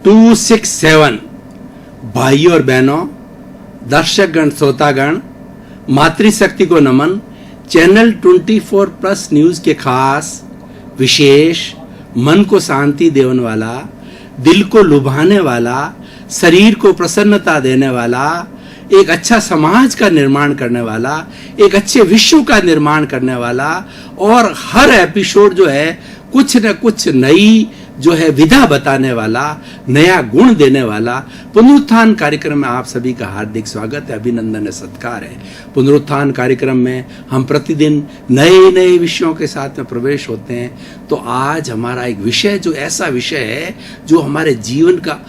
267। भाइयों और बहनों, दर्शकगण, श्रोतागण, मातृशक्ति को नमन। चैनल 24+ न्यूज के खास विशेष, मन को शांति देने वाला, दिल को लुभाने वाला, शरीर को प्रसन्नता देने वाला, एक अच्छा समाज का निर्माण करने वाला, एक अच्छे विश्व का निर्माण करने वाला, और हर एपिसोड जो है कुछ न कुछ नई जो है विधा बताने वाला, नया गुण देने वाला पुनरुत्थान कार्यक्रम में आप सभी का हार्दिक स्वागत है, अभिनंदन है, सत्कार है। पुनरुत्थान कार्यक्रम में हम प्रतिदिन नए नए विषयों के साथ में प्रवेश होते हैं। तो आज हमारा एक विषय जो ऐसा विषय है जो हमारे जीवन का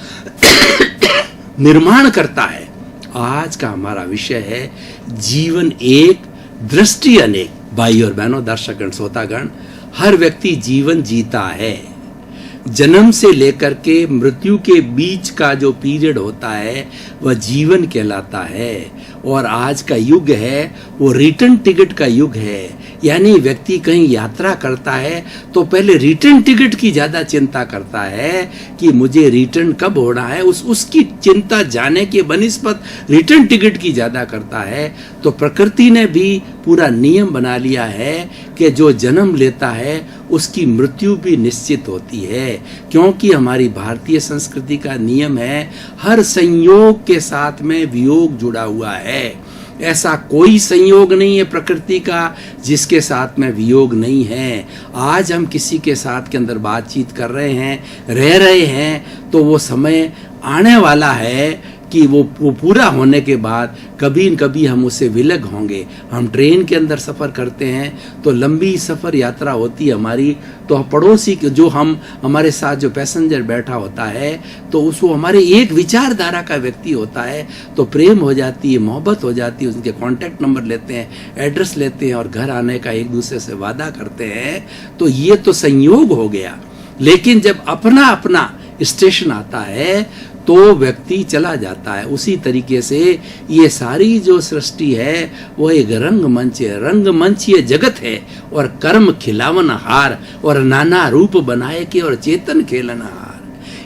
निर्माण करता है। आज का हमारा विषय है जीवन एक, दृष्टि अनेक। भाई और बहनों, दर्शकगण, श्रोतागण, हर व्यक्ति जीवन जीता है। जन्म से लेकर के मृत्यु के बीच का जो पीरियड होता है वह जीवन कहलाता है। और आज का युग है वो रिटर्न टिकट का युग है। यानी व्यक्ति कहीं यात्रा करता है तो पहले रिटर्न टिकट की ज्यादा चिंता करता है कि मुझे रिटर्न कब होना है, उसकी चिंता जाने के बनिस्पत रिटर्न टिकट की ज्यादा करता है। तो प्रकृति ने भी पूरा नियम बना लिया है कि जो जन्म लेता है उसकी मृत्यु भी निश्चित होती है, क्योंकि हमारी भारतीय संस्कृति का नियम है हर संयोग के साथ में वियोग जुड़ा हुआ है। ऐसा कोई संयोग नहीं है प्रकृति का जिसके साथ में वियोग नहीं है। आज हम किसी के साथ के अंदर बातचीत कर रहे हैं, रह रहे हैं, तो वो समय आने वाला है कि वो पूरा होने के बाद कभी न कभी हम उससे विलग होंगे। हम ट्रेन के अंदर सफ़र करते हैं तो लंबी सफ़र यात्रा होती है हमारी, तो पड़ोसी जो हमारे साथ जो पैसेंजर बैठा होता है तो उसको हमारे एक विचारधारा का व्यक्ति होता है, तो प्रेम हो जाती है, मोहब्बत हो जाती है, उनके कॉन्टैक्ट नंबर लेते हैं, एड्रेस लेते हैं और घर आने का एक दूसरे से वादा करते हैं। तो ये तो संयोग हो गया। लेकिन जब अपना अपना स्टेशन आता है तो व्यक्ति चला जाता है। उसी तरीके से ये सारी जो सृष्टि है वो एक रंगमंच है। रंगमंच ये जगत है और कर्म खिलावन हार, और नाना रूप बनाए के और चेतन खेलन हार।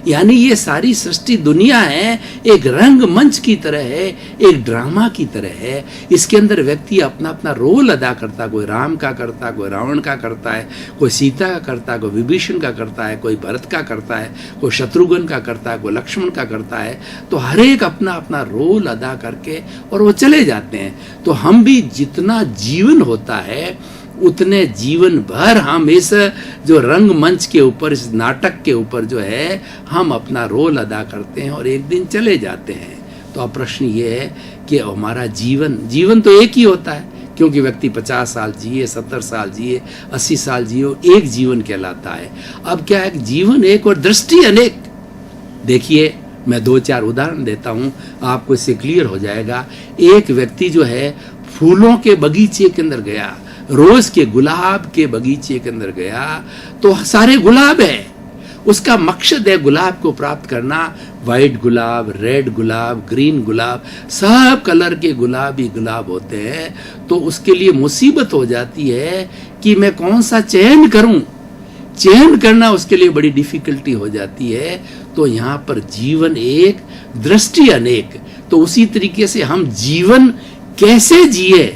यानी ये सारी सृष्टि दुनिया है एक रंगमंच की तरह है, एक ड्रामा की तरह है। इसके अंदर व्यक्ति अपना अपना रोल अदा करता, कोई राम का करता, कोई रावण का करता है, कोई सीता का करता है, कोई विभीषण का करता है, कोई भरत का करता है, कोई शत्रुघ्न का करता है, कोई लक्ष्मण का करता है। तो हर एक अपना अपना रोल अदा करके और वो चले जाते हैं। तो हम भी जितना जीवन होता है उतने जीवन भर हम इस जो रंगमंच के ऊपर, इस नाटक के ऊपर जो है हम अपना रोल अदा करते हैं और एक दिन चले जाते हैं। तो अब प्रश्न ये है कि हमारा जीवन तो एक ही होता है, क्योंकि व्यक्ति 50 साल जिए, 70 साल जिए, 80 साल जिए, एक जीवन कहलाता है। अब क्या है, जीवन एक और दृष्टि अनेक। देखिए, मैं 2-4 उदाहरण देता हूँ, आपको इससे क्लियर हो जाएगा। एक व्यक्ति जो है फूलों के बगीचे के अंदर गया, रोज के गुलाब के बगीचे के अंदर गया, तो सारे गुलाब है। उसका मकसद है गुलाब को प्राप्त करना। वाइट गुलाब, रेड गुलाब, ग्रीन गुलाब, सब कलर के गुलाब ही गुलाब होते हैं। तो उसके लिए मुसीबत हो जाती है कि मैं कौन सा चयन करूं। चयन करना उसके लिए बड़ी डिफिकल्टी हो जाती है। तो यहाँ पर जीवन एक, दृष्टि अनेक। तो उसी तरीके से हम जीवन कैसे जिए,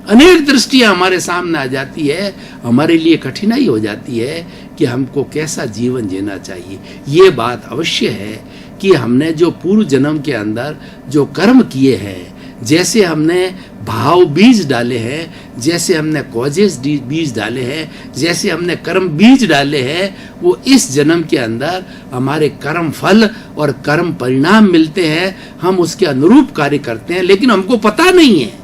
अनेक दृष्टियां हमारे सामने आ जाती है। हमारे लिए कठिनाई हो जाती है कि हमको कैसा जीवन जीना चाहिए। ये बात अवश्य है कि हमने जो पूर्व जन्म के अंदर जो कर्म किए हैं, जैसे हमने भाव बीज डाले हैं, जैसे हमने कॉजेस बीज डाले हैं, जैसे हमने कर्म बीज डाले हैं, वो इस जन्म के अंदर हमारे कर्म फल और कर्म परिणाम मिलते हैं। हम उसके अनुरूप कार्य करते हैं, लेकिन हमको पता नहीं है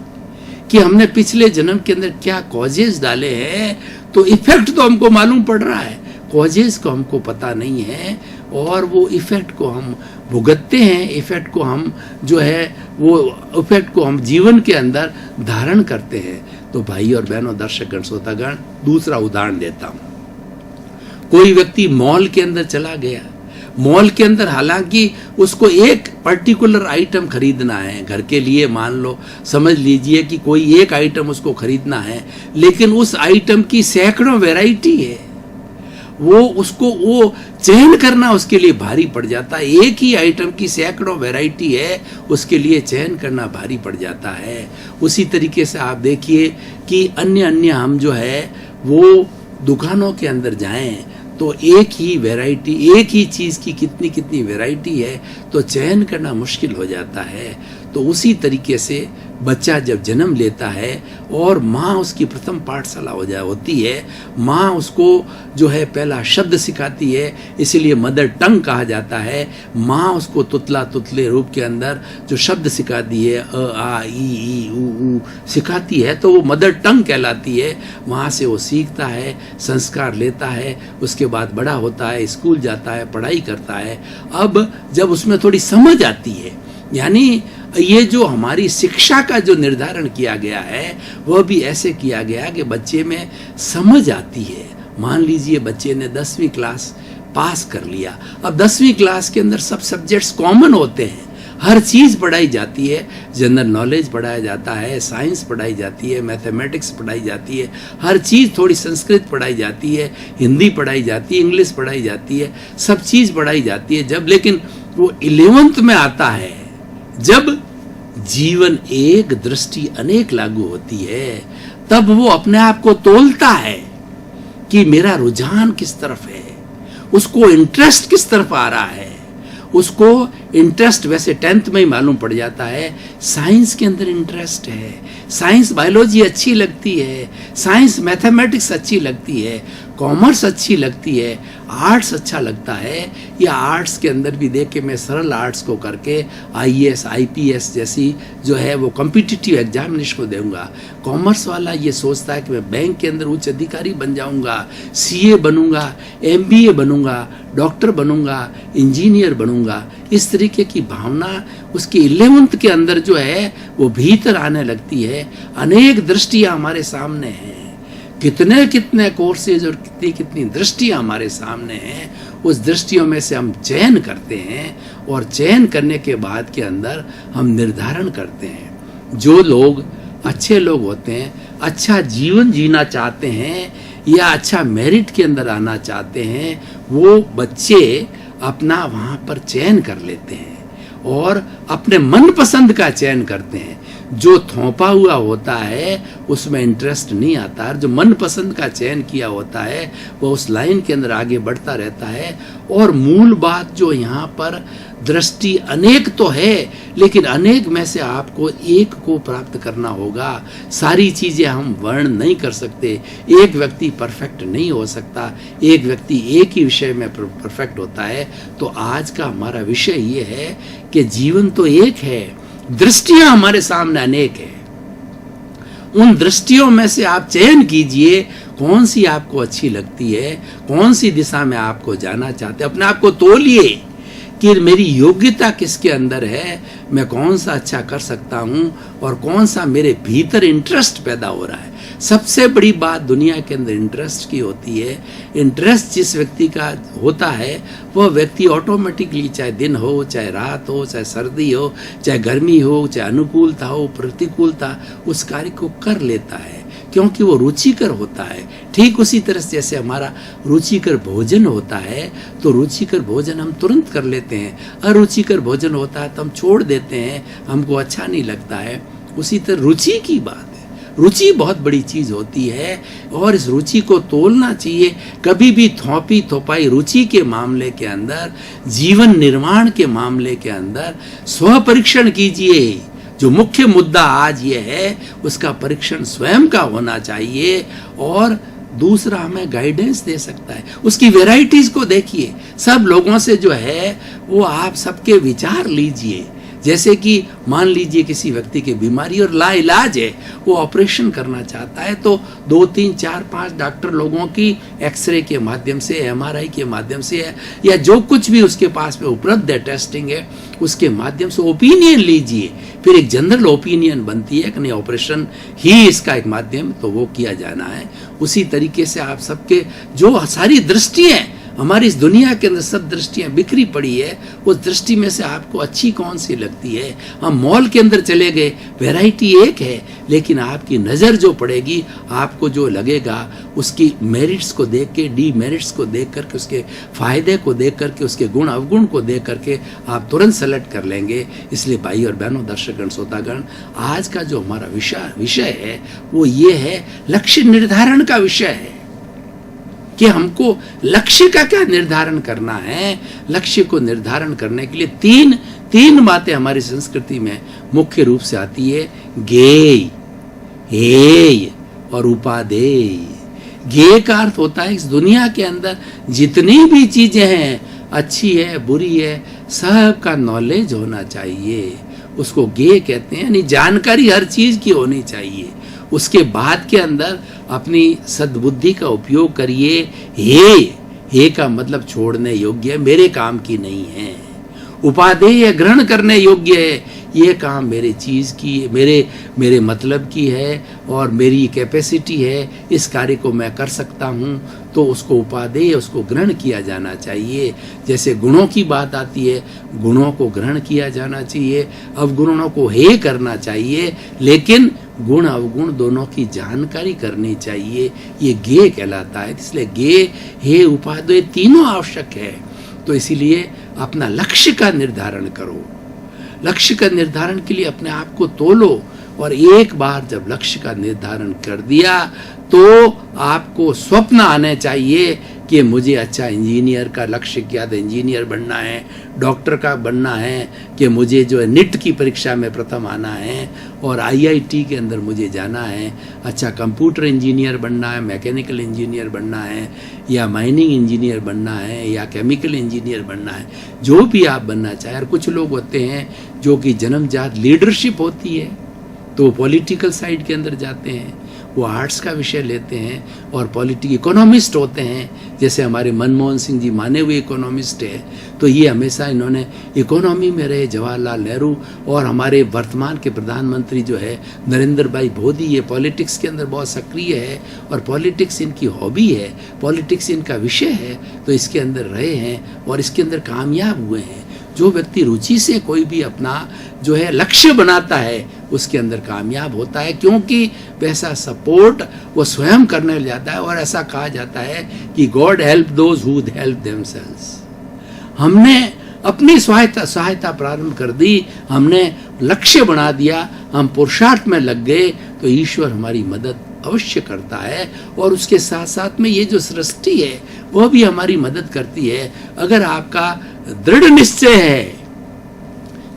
कि हमने पिछले जन्म के अंदर क्या कॉजेस डाले हैं। तो इफेक्ट तो हमको मालूम पड़ रहा है, कॉजेस को हमको पता नहीं है, और वो इफेक्ट को हम भुगतते हैं। इफेक्ट को हम जो है वो इफेक्ट को हम जीवन के अंदर धारण करते हैं। तो भाई और बहनों, दर्शकगण, श्रोतागण, दूसरा उदाहरण देता हूं। कोई व्यक्ति मॉल के अंदर चला गया। मॉल के अंदर हालांकि उसको एक पर्टिकुलर आइटम खरीदना है घर के लिए, मान लो समझ लीजिए कि कोई एक आइटम उसको खरीदना है, लेकिन उस आइटम की सैकड़ों वैरायटी है। वो चयन करना उसके लिए भारी पड़ जाता है। एक ही आइटम की सैकड़ों वैरायटी है, उसके लिए चयन करना भारी पड़ जाता है। उसी तरीके से आप देखिए कि अन्य हम जो है वो दुकानों के अंदर जाएं तो एक ही वैरायटी, एक ही चीज़ की कितनी वैरायटी है, तो चयन करना मुश्किल हो जाता है। तो उसी तरीके से बच्चा जब जन्म लेता है और माँ उसकी प्रथम पाठशाला होती है, माँ उसको जो है पहला शब्द सिखाती है, इसीलिए मदर टंग कहा जाता है। माँ उसको तुतले रूप के अंदर जो शब्द सिखाती है, अ आ ई ऊ सिखाती है, तो वो मदर टंग कहलाती है। वहाँ से वो सीखता है, संस्कार लेता है, उसके बाद बड़ा होता है, स्कूल जाता है, पढ़ाई करता है। अब जब उसमें थोड़ी समझ आती है, यानी ये जो हमारी शिक्षा का जो निर्धारण किया गया है वह भी ऐसे किया गया कि बच्चे में समझ आती है। मान लीजिए बच्चे ने 10वीं क्लास पास कर लिया, अब 10वीं क्लास के अंदर सब सब्जेक्ट्स कॉमन होते हैं, हर चीज़ पढ़ाई जाती है, जनरल नॉलेज पढ़ाया जाता है, साइंस पढ़ाई जाती है, मैथमेटिक्स पढ़ाई जाती है, हर चीज़, थोड़ी संस्कृत पढ़ाई जाती है, हिंदी पढ़ाई जाती है, इंग्लिश पढ़ाई जाती है, सब चीज़ पढ़ाई जाती है। जब लेकिन वो 11th में आता है, जब जीवन एक दृष्टि अनेक लागू होती है, तब वो अपने आप को तोलता है कि मेरा रुझान किस तरफ है, उसको इंटरेस्ट किस तरफ आ रहा है। उसको इंटरेस्ट वैसे 10th में ही मालूम पड़ जाता है, साइंस के अंदर इंटरेस्ट है, साइंस बायोलॉजी अच्छी लगती है, साइंस मैथमेटिक्स अच्छी लगती है, कॉमर्स अच्छी लगती है, आर्ट्स अच्छा लगता है, या आर्ट्स के अंदर भी देख के मैं सरल आर्ट्स को करके IAS IPS जैसी जो है वो कॉम्पिटिटिव एग्जामिनेशन को दूंगा। कॉमर्स वाला ये सोचता है कि मैं बैंक के अंदर उच्च अधिकारी बन जाऊंगा, CA बनूंगा, MBA बनूंगा, डॉक्टर बनूंगा, इंजीनियर बनूंगा। इस तरीके की भावना उसकी 11th के अंदर जो है वो भीतर आने लगती है। अनेक दृष्टियां हमारे सामने हैं, कितने कोर्सेज और कितनी दृष्टियां हमारे सामने हैं। उस दृष्टियों में से हम चयन करते हैं और चयन करने के बाद के अंदर हम निर्धारण करते हैं। जो लोग अच्छे लोग होते हैं, अच्छा जीवन जीना चाहते हैं या अच्छा मेरिट के अंदर आना चाहते हैं, वो बच्चे अपना वहाँ पर चयन कर लेते हैं और अपने मनपसंद का चयन करते हैं। जो थोपा हुआ होता है उसमें इंटरेस्ट नहीं आता, जो मनपसंद का चयन किया होता है वो उस लाइन के अंदर आगे बढ़ता रहता है। और मूल बात जो यहाँ पर दृष्टि अनेक तो है, लेकिन अनेक में से आपको एक को प्राप्त करना होगा। सारी चीज़ें हम वर्ण नहीं कर सकते, एक व्यक्ति परफेक्ट नहीं हो सकता, एक व्यक्ति एक ही विषय में परफेक्ट होता है। तो आज का हमारा विषय ये है कि जीवन तो एक है, दृष्टियां हमारे सामने अनेक है। उन दृष्टियों में से आप चयन कीजिए कौन सी आपको अच्छी लगती है, कौन सी दिशा में आपको जाना चाहते हैं। अपने आप को तोलिए कि मेरी योग्यता किसके अंदर है, मैं कौन सा अच्छा कर सकता हूं और कौन सा मेरे भीतर इंटरेस्ट पैदा हो रहा है। सबसे बड़ी बात दुनिया के अंदर इंटरेस्ट की होती है। इंटरेस्ट जिस व्यक्ति का होता है वह व्यक्ति ऑटोमेटिकली, चाहे दिन हो, चाहे रात हो, चाहे सर्दी हो, चाहे गर्मी हो, चाहे अनुकूलता हो, प्रतिकूलता, उस कार्य को कर लेता है क्योंकि वो रुचिकर होता है। ठीक उसी तरह से जैसे हमारा रुचिकर भोजन होता है तो रुचिकर भोजन हम तुरंत कर लेते हैं, अरुचिकर भोजन होता है तो हम छोड़ देते हैं, हमको अच्छा नहीं लगता है। उसी तरह रुचि की बात है, रुचि बहुत बड़ी चीज होती है और इस रुचि को तोलना चाहिए। कभी भी थोपी थोपाई रुचि के मामले के अंदर, जीवन निर्माण के मामले के अंदर स्व परीक्षण कीजिए। जो मुख्य मुद्दा आज ये है उसका परीक्षण स्वयं का होना चाहिए और दूसरा हमें गाइडेंस दे सकता है। उसकी वेराइटीज को देखिए, सब लोगों से जो है वो आप सबके विचार लीजिए। जैसे कि मान लीजिए किसी व्यक्ति की बीमारी और लाइलाज है, वो ऑपरेशन करना चाहता है तो 2, 3, 4, 5 डॉक्टर लोगों की एक्सरे के माध्यम से, MRI के माध्यम से या जो कुछ भी उसके पास में उपलब्ध है टेस्टिंग है, उसके माध्यम से ओपिनियन लीजिए। फिर एक जनरल ओपिनियन बनती है कि नहीं ऑपरेशन ही इसका एक माध्यम, तो वो किया जाना है। उसी तरीके से आप सबके जो सारी दृष्टियाँ हमारी इस दुनिया के अंदर सब दृष्टियां बिखरी पड़ी है, उस दृष्टि में से आपको अच्छी कौन सी लगती है? हम मॉल के अंदर चले गए, वैरायटी एक है, लेकिन आपकी नज़र जो पड़ेगी, आपको जो लगेगा उसकी मेरिट्स को देख के, डीमेरिट्स को देख करके, उसके फायदे को देख करके, उसके गुण अवगुण को देख करके आप तुरंत सेलेक्ट कर लेंगे। इसलिए भाई और बहनों, दर्शकगण, श्रोतागण, आज का जो हमारा विषय है वो ये है, लक्ष्य निर्धारण का विषय है कि हमको लक्ष्य का क्या निर्धारण करना है। लक्ष्य को निर्धारण करने के लिए तीन बातें हमारी संस्कृति में मुख्य रूप से आती है, ज्ञेय, हेय और उपादेय। ज्ञेय का अर्थ होता है इस दुनिया के अंदर जितनी भी चीजें हैं, अच्छी है, बुरी है, सब का नॉलेज होना चाहिए, उसको ज्ञेय कहते हैं। यानी जानकारी हर चीज की होनी चाहिए। उसके बाद के अंदर अपनी सद्बुद्धि का उपयोग करिए। हे का मतलब छोड़ने योग्य है, मेरे काम की नहीं है। उपादेय ग्रहण करने योग्य है, ये काम मेरे चीज की, मेरे मतलब की है और मेरी कैपेसिटी है, इस कार्य को मैं कर सकता हूँ, तो उसको उपादेय, उसको ग्रहण किया जाना चाहिए। जैसे गुणों की बात आती है, गुणों को ग्रहण किया जाना चाहिए, अवगुणों को हे करना चाहिए, लेकिन गुण अवगुण दोनों की जानकारी करनी चाहिए। ये ज्ञेय कहलाता है। इसलिए ज्ञेय, हे, उपादेय तीनों आवश्यक है। तो इसीलिए अपना लक्ष्य का निर्धारण करो। लक्ष्य का निर्धारण के लिए अपने आप को तोलो, और एक बार जब लक्ष्य का निर्धारण कर दिया तो आपको स्वप्न आने चाहिए कि मुझे अच्छा इंजीनियर का लक्ष्य किया था, इंजीनियर बनना है, डॉक्टर का बनना है, कि मुझे जो है निट की परीक्षा में प्रथम आना है और आईआईटी के अंदर मुझे जाना है, अच्छा कंप्यूटर इंजीनियर बनना है, मैकेनिकल इंजीनियर बनना है, या माइनिंग इंजीनियर बनना है, या केमिकल इंजीनियर बनना है, जो भी आप बनना चाहें। और कुछ लोग होते हैं जो कि जन्मजात लीडरशिप होती है, तो वो पॉलिटिकल साइड के अंदर जाते हैं, वो आर्ट्स का विषय लेते हैं और पॉलिटिकल इकोनॉमिस्ट होते हैं। जैसे हमारे मनमोहन सिंह जी माने हुए इकोनॉमिस्ट है, तो ये हमेशा इन्होंने इकोनॉमी में रहे। जवाहरलाल नेहरू और हमारे वर्तमान के प्रधानमंत्री जो है नरेंद्र भाई मोदी, ये पॉलिटिक्स के अंदर बहुत सक्रिय है और पॉलिटिक्स इनकी हॉबी है, पॉलिटिक्स इनका विषय है, तो इसके अंदर रहे हैं और इसके अंदर कामयाब हुए हैं। जो व्यक्ति रुचि से कोई भी अपना जो है लक्ष्य बनाता है, उसके अंदर कामयाब होता है, क्योंकि वैसा सपोर्ट वो स्वयं करने लग जाता है। और ऐसा कहा जाता है कि God help those who help themselves. हमने अपनी सहायता प्रारंभ कर दी, हमने लक्ष्य बना दिया, हम पुरुषार्थ में लग गए, तो ईश्वर हमारी मदद अवश्य करता है। और उसके साथ साथ में ये जो सृष्टि है वह भी हमारी मदद करती है। अगर आपका दृढ़ निश्चय है,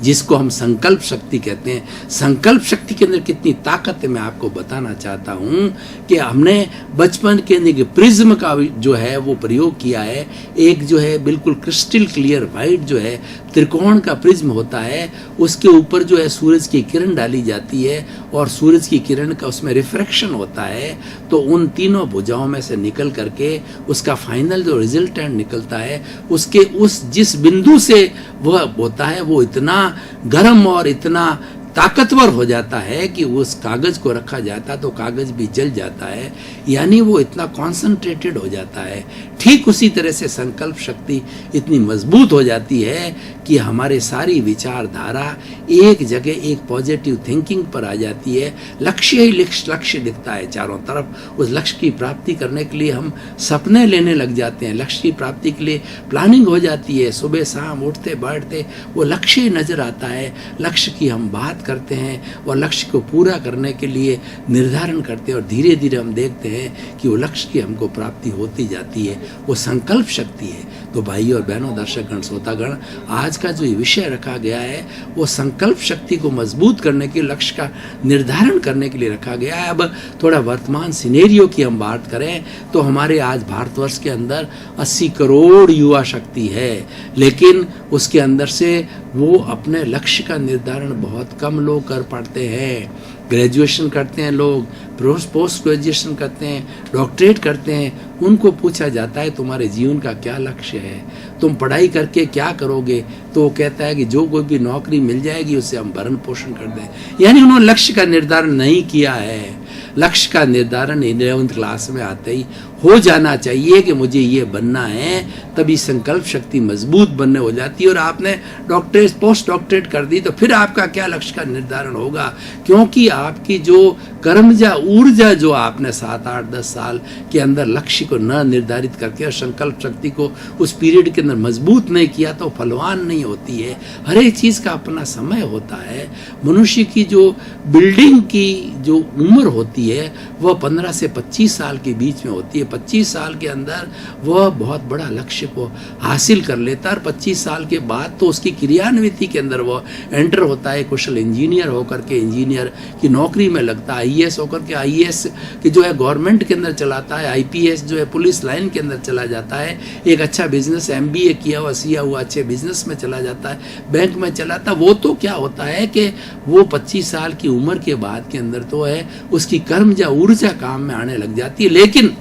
जिसको हम संकल्प शक्ति कहते हैं, संकल्प शक्ति के अंदर कितनी ताकत है मैं आपको बताना चाहता हूं कि हमने बचपन के अंदर प्रिज्म का जो है वो प्रयोग किया है। एक जो है बिल्कुल क्रिस्टल क्लियर वाइट जो है त्रिकोण का प्रिज्म होता है, उसके ऊपर जो है सूरज की किरण डाली जाती है और सूरज की किरण का उसमें रिफ्रैक्शन होता है, तो उन तीनों भुजाओं में से निकल करके उसका फाइनल जो रिजल्टेंट निकलता है, उसके उस जिस बिंदु से वह होता है वो इतना गर्म और इतना ताकतवर हो जाता है कि उस कागज को रखा जाता तो कागज भी जल जाता है, यानी वो इतना कॉन्सेंट्रेटेड हो जाता है। ठीक उसी तरह से संकल्प शक्ति इतनी मजबूत हो जाती है कि हमारे सारी विचारधारा एक जगह एक पॉजिटिव थिंकिंग पर आ जाती है। लक्ष्य ही लक्ष्य दिखता है चारों तरफ। उस लक्ष्य की प्राप्ति करने के लिए हम सपने लेने लग जाते हैं, लक्ष्य की प्राप्ति के लिए प्लानिंग हो जाती है। सुबह शाम उठते बैठते वो लक्ष्य ही नजर आता है। लक्ष्य की हम बात करते हैं और लक्ष्य को पूरा करने के लिए निर्धारण करते हैं और धीरे धीरे हम देखते हैं कि वो लक्ष्य की हमको प्राप्ति होती जाती है। वो संकल्प शक्ति है। तो भाई और बहनों, दर्शकगण, श्रोतागण, आज का जो विषय रखा गया है वो संकल्प शक्ति को मजबूत करने के, लक्ष्य का निर्धारण करने के लिए रखा गया है। अब थोड़ा वर्तमान सिनेरियो की हम बात करें तो हमारे आज भारतवर्ष के अंदर 80 करोड़ युवा शक्ति है, लेकिन उसके अंदर से वो अपने लक्ष्य का निर्धारण बहुत कम लोग कर पाते हैं। ग्रेजुएशन करते हैं लोग, पोस्ट ग्रेजुएशन करते हैं, डॉक्टरेट करते हैं, उनको पूछा जाता है तुम्हारे जीवन का क्या लक्ष्य है, तुम पढ़ाई करके क्या करोगे, तो वो कहता है कि जो कोई भी नौकरी मिल जाएगी उससे हम भरण पोषण कर दें। यानी उन्होंने लक्ष्य का निर्धारण नहीं किया है। लक्ष्य का निर्धारण 11वीं क्लास में आते ही हो जाना चाहिए कि मुझे ये बनना है, तभी संकल्प शक्ति मजबूत बनने हो जाती है। और आपने डॉक्टरेट पोस्ट डॉक्टरेट कर दी तो फिर आपका क्या लक्ष्य का निर्धारण होगा, क्योंकि आपकी जो कर्मजा ऊर्जा जो आपने 7, 8, 10 साल के अंदर लक्ष्य को न निर्धारित करके और संकल्प शक्ति को उस पीरियड के अंदर मजबूत नहीं किया तो फलवान नहीं होती है। हर एक चीज़ का अपना समय होता है। मनुष्य की जो बिल्डिंग की जो उम्र होती है वह 15 से 25 साल के बीच में होती है। 25 साल के अंदर वह बहुत बड़ा लक्ष्य को हासिल कर लेता है और 25 साल के बाद तो उसकी क्रियान्विति के अंदर वह एंटर होता है। कुशल इंजीनियर होकर के इंजीनियर की नौकरी में लगता है, आईएएस होकर के आईएएस की जो है गवर्नमेंट के अंदर चलाता है, आईपीएस जो है पुलिस लाइन के अंदर चला जाता है, एक अच्छा बिजनेस एमबीए किया हुआ सिया हुआ अच्छे बिजनेस में चला जाता है, बैंक में चलाता। वो तो क्या होता है कि वो 25 साल की उम्र के बाद के अंदर तो है उसकी कर्म या ऊर्जा काम में आने लग जाती है। लेकिन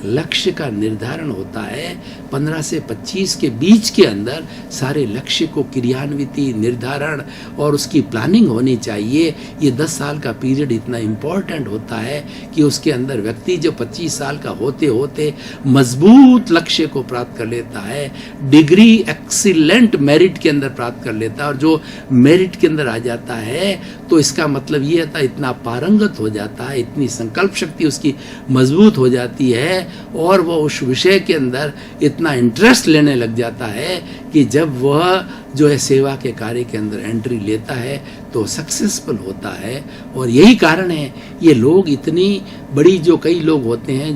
लक्ष्य का निर्धारण होता है 15 से 25 के बीच के अंदर सारे लक्ष्य को क्रियान्विति निर्धारण और उसकी प्लानिंग होनी चाहिए। ये 10 साल का पीरियड इतना इम्पोर्टेंट होता है कि उसके अंदर व्यक्ति जो 25 साल का होते होते मजबूत लक्ष्य को प्राप्त कर लेता है, डिग्री एक्सीलेंट मेरिट के अंदर प्राप्त कर लेता है। और जो मेरिट के अंदर आ जाता है तो इसका मतलब ये था इतना पारंगत हो जाता है, इतनी संकल्प शक्ति उसकी मजबूत हो जाती है और वह उस विषय के अंदर इतना इंटरेस्ट लेने लग जाता है कि जब वह जो है सेवा के कार्य के अंदर एंट्री लेता है तो सक्सेसफुल होता है। और यही कारण है ये लोग इतनी बड़ी जो कई लोग होते हैं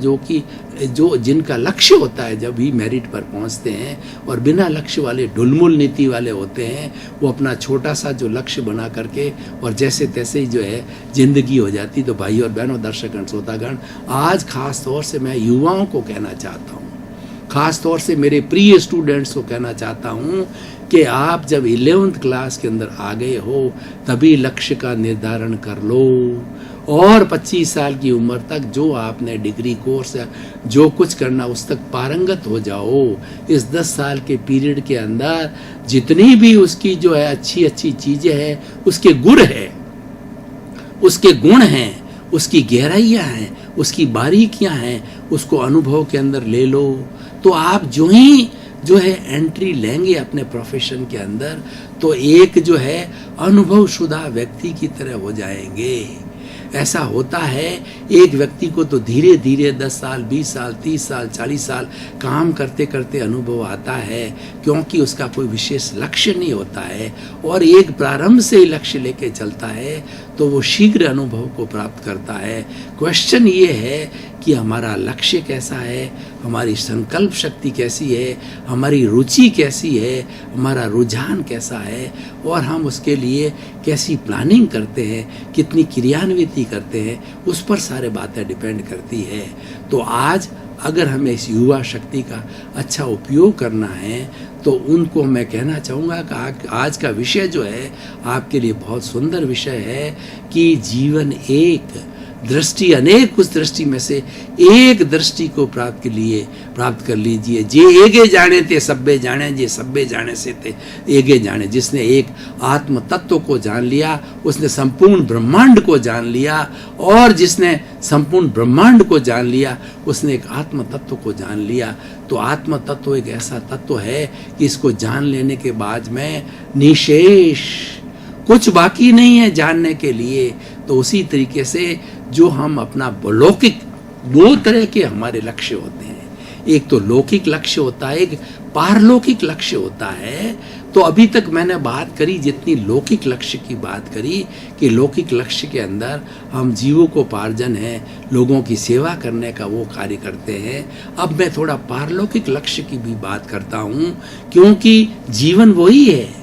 जो जिनका लक्ष्य होता है जब भी मेरिट पर पहुंचते हैं और बिना लक्ष्य वाले ढुलमुल नीति वाले होते हैं, वो अपना छोटा सा जो लक्ष्य बना करके और जैसे तैसे ही जो है जिंदगी हो जाती। तो भाई और बहनों, दर्शकगण, श्रोतागण, आज खास तौर से मैं युवाओं को कहना चाहता हूँ, खास तौर से मेरे प्रिय स्टूडेंट्स को कहना चाहता हूँ कि आप जब 11वीं क्लास के अंदर आ गए हो तभी लक्ष्य का निर्धारण कर लो और 25 साल की उम्र तक जो आपने डिग्री कोर्स या जो कुछ करना उस तक पारंगत हो जाओ। इस 10 साल के पीरियड के अंदर जितनी भी उसकी जो है अच्छी अच्छी चीज़ें हैं, उसके गुण हैं, उसके गुण हैं, उसकी गहराइयाँ हैं, उसकी बारीकियाँ हैं, उसको अनुभव के अंदर ले लो। तो आप जो है एंट्री लेंगे अपने प्रोफेशन के अंदर तो एक जो है अनुभवशुदा व्यक्ति की तरह हो जाएंगे। ऐसा होता है एक व्यक्ति को तो धीरे धीरे 10 साल 20 साल 30 साल 40 साल काम करते करते अनुभव आता है, क्योंकि उसका कोई विशेष लक्ष्य नहीं होता है और एक प्रारंभ से ही लक्ष्य लेके चलता है तो वो शीघ्र अनुभव को प्राप्त करता है। क्वेश्चन ये है कि हमारा लक्ष्य कैसा है, हमारी संकल्प शक्ति कैसी है, हमारी रुचि कैसी है, हमारा रुझान कैसा है और हम उसके लिए कैसी प्लानिंग करते हैं, कितनी क्रियान्विति करते हैं, उस पर सारे बातें डिपेंड करती है। तो आज अगर हमें इस युवा शक्ति का अच्छा उपयोग करना है तो उनको मैं कहना चाहूँगा कि आज का विषय जो है आपके लिए बहुत सुंदर विषय है कि जीवन एक दृष्टि अनेक, उस दृष्टि में से एक दृष्टि को प्राप्त कर लीजिए। जे एगे जाने ते सब्बे जाने, जे सब्बे जाने से ते एगे जाने। जिसने एक आत्म तत्व को जान लिया उसने संपूर्ण ब्रह्मांड को जान लिया और जिसने संपूर्ण ब्रह्मांड को जान लिया उसने एक आत्म तत्व को जान लिया। तो आत्म तत्व एक ऐसा तत्व है कि इसको जान लेने के बाद में निशेष कुछ बाकी नहीं है जानने के लिए। तो उसी तरीके से जो हम अपना लौकिक, दो तरह के हमारे लक्ष्य होते हैं, एक तो लौकिक लक्ष्य होता है, एक पारलौकिक लक्ष्य होता है। तो अभी तक मैंने बात करी जितनी लौकिक लक्ष्य की बात करी कि लौकिक लक्ष्य के अंदर हम जीवोपार्जन है, लोगों की सेवा करने का वो कार्य करते हैं। अब मैं थोड़ा पारलौकिक लक्ष्य की भी बात करता हूँ, क्योंकि जीवन वही है,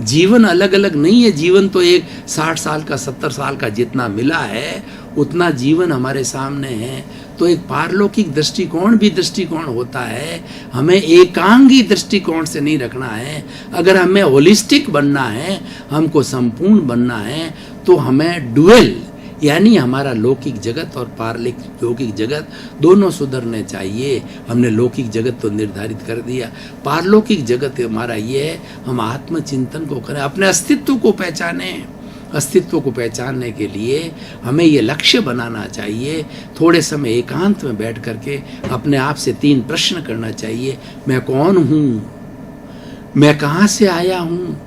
जीवन अलग अलग नहीं है। जीवन तो एक 60 साल का 70 साल का जितना मिला है उतना जीवन हमारे सामने है। तो एक पारलौकिक दृष्टिकोण होता है। हमें एकांगी दृष्टिकोण से नहीं रखना है। अगर हमें होलिस्टिक बनना है, हमको संपूर्ण बनना है, तो हमें डुअल यानी हमारा लौकिक जगत और पारलौकिक जगत दोनों सुधरने चाहिए। हमने लौकिक जगत तो निर्धारित कर दिया, पारलौकिक जगत हमारा ये है हम आत्मचिंतन को करें, अपने अस्तित्व को पहचानें। अस्तित्व को पहचानने के लिए हमें ये लक्ष्य बनाना चाहिए। थोड़े समय एकांत में बैठ करके अपने आप से 3 प्रश्न करना चाहिए। मैं कौन हूँ, मैं कहाँ से आया हूँ,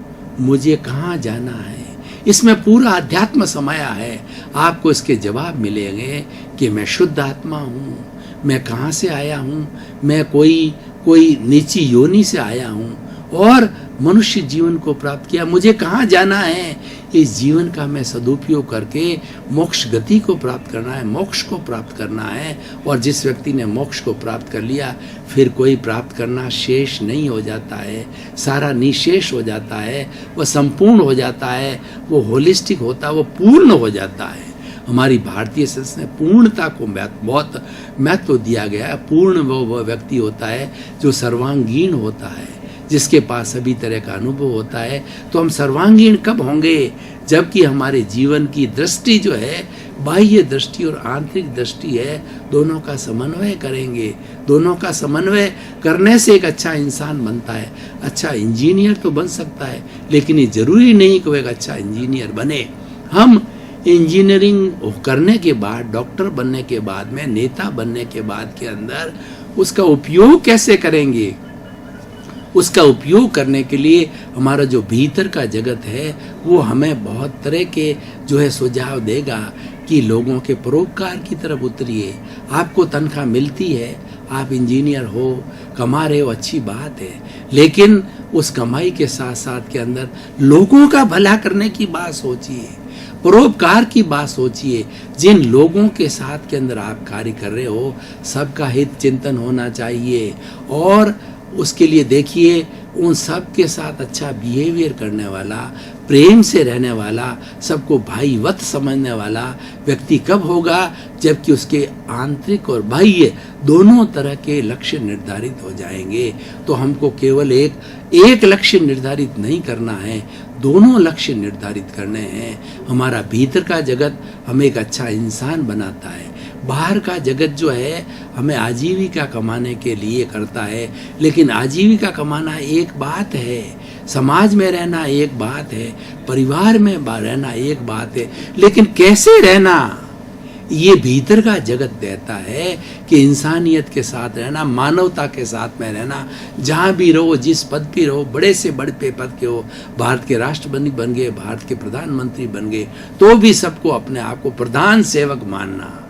मुझे कहाँ जाना है। इसमें पूरा अध्यात्म समाया है। आपको इसके जवाब मिलेंगे कि मैं शुद्ध आत्मा हूँ, मैं कहाँ से आया हूँ, मैं कोई नीची योनि से आया हूँ और मनुष्य जीवन को प्राप्त किया, मुझे कहाँ जाना है। इस जीवन का मैं सदुपयोग करके मोक्ष गति को प्राप्त करना है, मोक्ष को प्राप्त करना है। और जिस व्यक्ति ने मोक्ष को प्राप्त कर लिया फिर कोई प्राप्त करना शेष नहीं हो जाता है, सारा निशेष हो जाता है, वह संपूर्ण हो जाता है, वो होलिस्टिक होता है, वो पूर्ण हो जाता है। हमारी भारतीय संस्कृति में पूर्णता को बहुत महत्व दिया गया है। पूर्ण वो व्यक्ति होता है जो सर्वांगीण होता है, जिसके पास सभी तरह का अनुभव होता है। तो हम सर्वांगीण कब होंगे, जबकि हमारे जीवन की दृष्टि जो है बाह्य दृष्टि और आंतरिक दृष्टि है, दोनों का समन्वय करेंगे। दोनों का समन्वय करने से एक अच्छा इंसान बनता है। अच्छा इंजीनियर तो बन सकता है, लेकिन ये जरूरी नहीं कि वो एक अच्छा इंजीनियर बने। हम इंजीनियरिंग करने के बाद, डॉक्टर बनने के बाद में, नेता बनने के बाद के अंदर उसका उपयोग कैसे करेंगे। उसका उपयोग करने के लिए हमारा जो भीतर का जगत है वो हमें बहुत तरह के जो है सुझाव देगा कि लोगों के परोपकार की तरफ उतरिए। आपको तनख्वाह मिलती है, आप इंजीनियर हो, कमा रहे हो, अच्छी बात है, लेकिन उस कमाई के साथ साथ के अंदर लोगों का भला करने की बात सोचिए, परोपकार की बात सोचिए। जिन लोगों के साथ के अंदर आप कार्य कर रहे हो सबका हित चिंतन होना चाहिए और उसके लिए देखिए उन सब के साथ अच्छा बिहेवियर करने वाला, प्रेम से रहने वाला, सबको भाईवत समझने वाला व्यक्ति कब होगा, जबकि उसके आंतरिक और बाह्य दोनों तरह के लक्ष्य निर्धारित हो जाएंगे। तो हमको केवल एक लक्ष्य निर्धारित नहीं करना है, दोनों लक्ष्य निर्धारित करने हैं। हमारा भीतर का जगत हमें एक अच्छा इंसान बनाता है, बाहर का जगत जो है हमें आजीविका कमाने के लिए करता है। लेकिन आजीविका कमाना एक बात है, समाज में रहना एक बात है, परिवार में रहना एक बात है, लेकिन कैसे रहना ये भीतर का जगत देता है कि इंसानियत के साथ रहना, मानवता के साथ में रहना। जहाँ भी रहो, जिस पद पे रहो, बड़े से बड़े पद के हो, भारत के राष्ट्रपति बन गए, भारत के प्रधानमंत्री बन गए, तो भी सबको अपने आप को प्रधान सेवक मानना।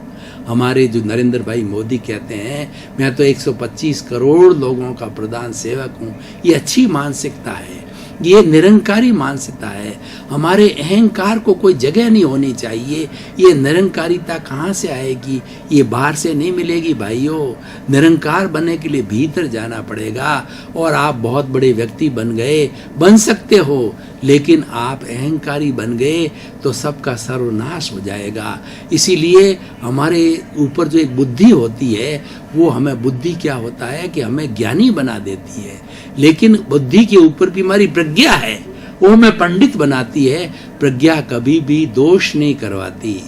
हमारे जो नरेंद्र भाई मोदी कहते हैं मैं तो 125 करोड़ लोगों का प्रधान सेवक हूँ, ये अच्छी मानसिकता है, ये निरंकारी मानसिकता है। हमारे अहंकार को कोई जगह नहीं होनी चाहिए। ये निरंकारिता कहाँ से आएगी, ये बाहर से नहीं मिलेगी भाइयों। निरंकार बनने के लिए भीतर जाना पड़ेगा। और आप बहुत बड़े व्यक्ति बन गए, बन सकते हो, लेकिन आप अहंकारी बन गए तो सबका सर्वनाश हो जाएगा। इसीलिए हमारे ऊपर जो एक बुद्धि होती है वो हमें, बुद्धि क्या होता है कि हमें ज्ञानी बना देती है, लेकिन बुद्धि के ऊपर भी हमारी प्रज्ञा है, वो हमें पंडित बनाती है। प्रज्ञा कभी भी दोष नहीं करवाती,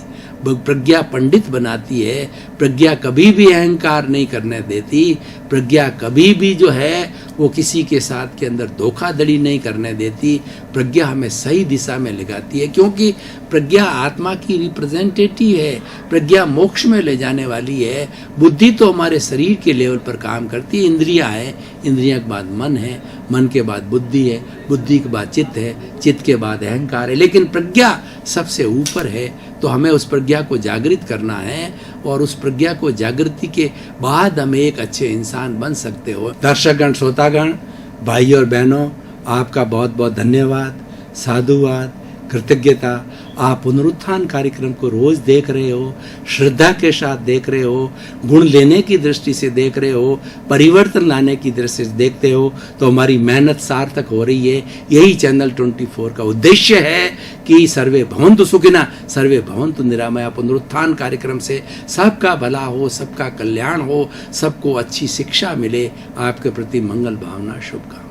प्रज्ञा पंडित बनाती है। प्रज्ञा कभी भी अहंकार नहीं करने देती। प्रज्ञा कभी भी जो है वो किसी के साथ के अंदर धोखाधड़ी नहीं करने देती। प्रज्ञा हमें सही दिशा में लगाती है, क्योंकि प्रज्ञा आत्मा की रिप्रेजेंटेटिव है। प्रज्ञा मोक्ष में ले जाने वाली है। बुद्धि तो हमारे शरीर के लेवल पर काम करती है, इंद्रियां है, इंद्रियां के बाद मन है, मन के बाद बुद्धि है, बुद्धि के बाद चित्त है, चित्त के बाद अहंकार है, लेकिन प्रज्ञा सबसे ऊपर है। तो हमें उस प्रज्ञा को जागृत करना है और उस प्रज्ञा को जागृति के बाद हम एक अच्छे इंसान बन सकते हो। दर्शकगण, श्रोतागण, भाई और बहनों, आपका बहुत बहुत धन्यवाद, साधुवाद, कृतज्ञता। आप पुनरुत्थान कार्यक्रम को रोज देख रहे हो, श्रद्धा के साथ देख रहे हो, गुण लेने की दृष्टि से देख रहे हो, परिवर्तन लाने की दृष्टि से देखते हो, तो हमारी मेहनत सार्थक हो रही है। यही चैनल 24 का उद्देश्य है कि सर्वे भवन्तु सुखिनः, सर्वे भवन्तु निरामया। पुनरुत्थान कार्यक्रम से सबका भला हो, सबका कल्याण हो, सबको अच्छी शिक्षा मिले। आपके प्रति मंगल भावना, शुभकामना।